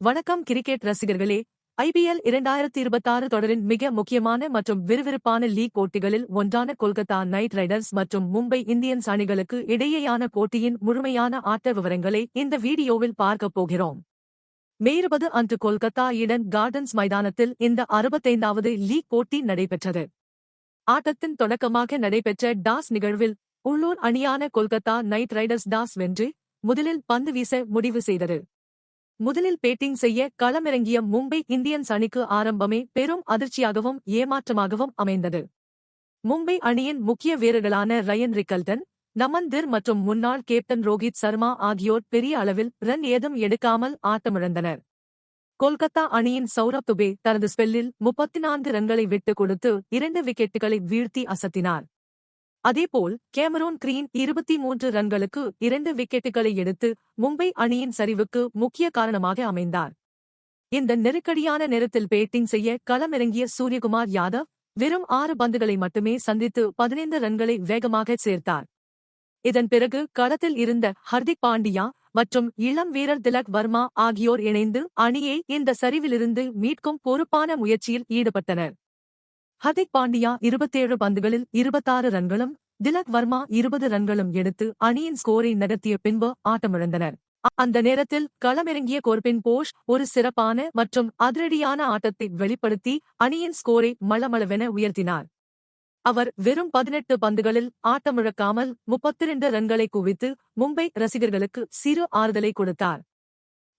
வணக்கம் கிரிக்கெட் ரசிகர்களே. ஐபிஎல் 2026 தொடரின் மிக முக்கியமான மற்றும் விறுவிறுப்பான லீக் போட்டிகளில் ஒன்றான கொல்கத்தா நைட் ரைடர்ஸ் மற்றும் மும்பை இந்தியன்ஸ் அணிகளுக்கு இடையேயான போட்டியின் முழுமையான ஆட்ட விவரங்களை இந்த வீடியோவில் பார்க்கப் போகிறோம். மே 20 அன்று கொல்கத்தா ஈடன் கார்டன்ஸ் மைதானத்தில் இந்த 65வது லீக் போட்டி நடைபெற்றது. ஆட்டத்தின் தொடக்கமாக நடைபெற்ற டாஸ் நிகழ்வில் உள்ளூர் அணியான கொல்கத்தா நைட் ரைடர்ஸ் டாஸ் வென்று முதலில் பந்து வீச முடிவு செய்தது. முதலில் பேட்டிங் செய்ய களமிறங்கிய மும்பை இந்தியன்ஸ் அணிக்கு ஆரம்பமே பெரும் அதிர்ச்சியாகவும் ஏமாற்றமாகவும் அமைந்தது. மும்பை அணியின் முக்கிய வீரர்களான ரயன் ரிக்கல்டன், நமன் திர் மற்றும் முன்னாள் கேப்டன் ரோஹித் சர்மா ஆகியோர் பெரிய அளவில் ரன் ஏதும் எடுக்காமல் ஆட்டமிழந்தனர். கொல்கத்தா அணியின் சௌரவ் துபே தனது ஸ்பெல்லில் 34 ரன்களை விட்டுக் கொடுத்து 2 விக்கெட்டுகளை வீழ்த்தி அசத்தினார். அதேபோல் கேமரூன் கிரீன் 23 ரன்களுக்கு 2 விக்கெட்டுகளை எடுத்து மும்பை அணியின் சரிவுக்கு முக்கிய காரணமாக அமைந்தார். இந்த நெருக்கடியான நேரத்தில் பேட்டிங் செய்ய களமிறங்கிய சூரியகுமார் யாதவ் வெறும் 6 பந்துகளை மட்டுமே சந்தித்து 15 ரன்களை வேகமாக சேர்த்தார். இதன் பிறகு களத்தில் இருந்த ஹர்திக் பாண்டியா மற்றும் இளம் வீரர் திலக் வர்மா ஆகியோர் இணைந்து அணியை இந்த சரிவிலிருந்து மீட்கும் பொறுப்பான முயற்சியில் ஈடுபட்டனர். ஹர்திக் பாண்டியா 27 பந்துகளில் 26 ரன்களும் திலக் வர்மா 20 ரன்களும் எடுத்து அணியின் ஸ்கோரை நகர்த்திய பின்பு ஆட்டமிழந்தனர். அந்த நேரத்தில் களமிறங்கிய கோர்பின் போஷ் ஒரு சிறப்பான மற்றும் அதிரடியான ஆட்டத்தை வெளிப்படுத்தி அணியின் ஸ்கோரை மளமளவென உயர்த்தினார். அவர் வெறும் 18 பந்துகளில் ஆட்டமிழக்காமல் 32 ரன்களை குவித்து மும்பை ரசிகர்களுக்கு சிறு ஆறுதலை கொடுத்தார்.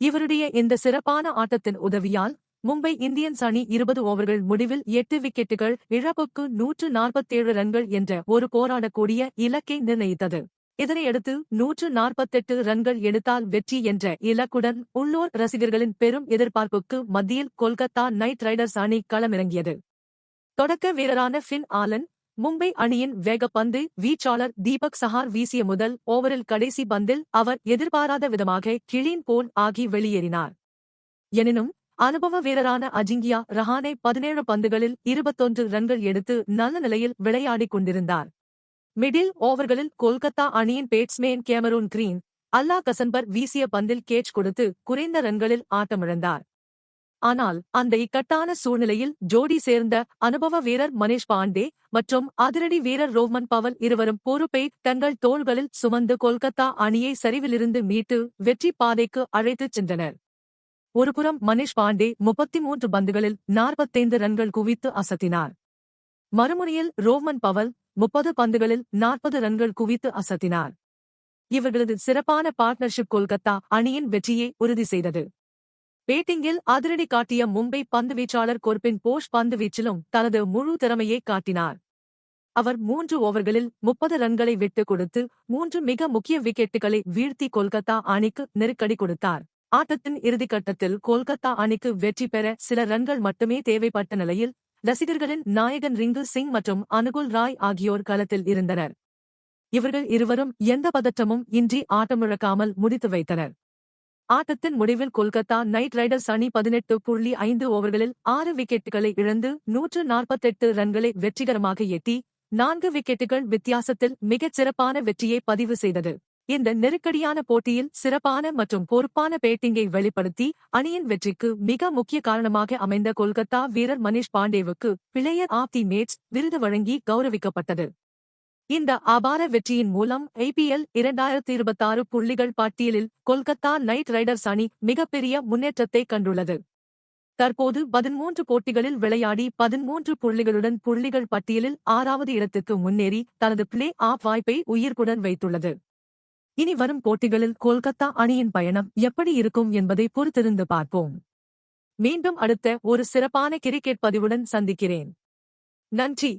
இவருடைய இந்த சிறப்பான ஆட்டத்தின் உதவியால் மும்பை இந்தியன்ஸ் அணி 20 ஓவர்கள் முடிவில் 8 விக்கெட்டுகள் இழப்புக்கு 147 ரன்கள் என்ற ஒரு போராடக்கூடிய இலக்கை நிர்ணயித்தது. இதனையடுத்து 148 ரன்கள் எடுத்தால் வெற்றி என்ற இலக்குடன் உள்ளூர் ரசிகர்களின் பெரும் எதிர்பார்ப்புக்கு மத்தியில் கொல்கத்தா நைட் ரைடர்ஸ் அணி களமிறங்கியது. தொடக்க வீரரான ஃபின் ஆலன், மும்பை அணியின் வேகப்பந்து வீச்சாளர் தீபக் சஹார் வீசிய முதல் ஓவரில் கடைசி பந்தில் அவர் எதிர்பாராத விதமாக கிளீன் போல் ஆகி வெளியேறினார். எனினும் அனுபவ வீரரான அஜிங்கியா ரஹானே 17 பந்துகளில் 21 ரன்கள் எடுத்து நல்ல நிலையில் விளையாடிக் கொண்டிருந்தார். மிடில் ஓவர்களில் கொல்கத்தா அணியின் பேட்ஸ்மேன் கேமரூன் கிரீன், அல்லா கசன்பர் வீசிய பந்தில் கேட்ச் கொடுத்து குறைந்த ரன்களில் ஆட்டமிழந்தார். ஆனால் அந்த இக்கட்டான சூழ்நிலையில் ஜோடி சேர்ந்த அனுபவ வீரர் மனிஷ் பாண்டே மற்றும் அதிரடி வீரர் ரோஹ்மன் பவல் இருவரும் பொறுப்பை தங்கள் தோள்களில் சுமந்து கொல்கத்தா அணியை சரிவிலிருந்து மீட்டு வெற்றி பாதைக்கு அழைத்துச் சென்றனர். ஒருபுறம் மனிஷ் பாண்டே 33 பந்துகளில் 45 ரன்கள் குவித்து அசத்தினார். மறுமுனையில் ரோஹ்மன் பவல் 30 பந்துகளில் 40 ரன்கள் குவித்து அசத்தினார். இவர்களது சிறப்பான பார்ட்னர்ஷிப் கொல்கத்தா அணியின் வெற்றியை உறுதி செய்தது. பேட்டிங்கில் அதிரடி காட்டிய மும்பை பந்துவீச்சாளர் கோர்பின் போஷ் பந்துவீச்சிலும் தனது முழு திறமையை காட்டினார். அவர் 3 ஓவர்களில் 30 ரன்களை விட்டுக் கொடுத்து 3 மிக முக்கிய விக்கெட்டுகளை வீழ்த்தி கொல்கத்தா அணிக்கு நெருக்கடி கொடுத்தார். ஆட்டத்தின் இறுதிக்கட்டத்தில் கொல்கத்தா அணிக்கு வெற்றி பெற சில ரன்கள் மட்டுமே தேவைப்பட்ட நிலையில் ரசிகர்களின் நாயகன் ரிங்கு சிங் மற்றும் அனுகுல் ராய் ஆகியோர் களத்தில் இருந்தனர். இவர்கள் இருவரும் எந்த பதற்றமும் இன்றி ஆட்டமிழக்காமல் முடித்து வைத்தனர். ஆட்டத்தின் முடிவில் கொல்கத்தா நைட் ரைடர்ஸ் அணி 18.5 ஓவர்களில் 6 விக்கெட்டுகளை இழந்து 148 ரன்களை வெற்றிகரமாக எட்டி 4 விக்கெட்டுகள் வித்தியாசத்தில் மிகச் சிறப்பான வெற்றியை பதிவு செய்தது. இந்த நெருக்கடியான போட்டியில் சிறப்பான மற்றும் பொறுப்பான பேட்டிங்கை வெளிப்படுத்தி அணியின் வெற்றிக்கு மிக முக்கிய காரணமாக அமைந்த கொல்கத்தா வீரர் மனிஷ் பாண்டேவுக்கு பிளேயர் ஆஃப் தி மேட்ச் விருது வழங்கி கௌரவிக்கப்பட்டது. இந்த அபார வெற்றியின் மூலம் ஐபிஎல் 2026 புள்ளிகள் பட்டியலில் கொல்கத்தா நைட் ரைடர்ஸ் அணி மிகப்பெரிய முன்னேற்றத்தை கண்டுள்ளது. தற்போது 13 போட்டிகளில் விளையாடி 13 புள்ளிகளுடன் புள்ளிகள் பட்டியலில் 6வது இடத்துக்கு முன்னேறி தனது பிளே ஆஃப் வாய்ப்பை உயிர்ப்புடன் வைத்துள்ளது. இனி வரும் போட்டிகளில் கொல்கத்தா அணியின் பயணம் எப்படி இருக்கும் என்பதை பொறுத்திருந்து பார்ப்போம். மீண்டும் அடுத்த ஒரு சிறப்பான கிரிக்கெட் பதிவுடன் சந்திக்கிறேன். நன்றி.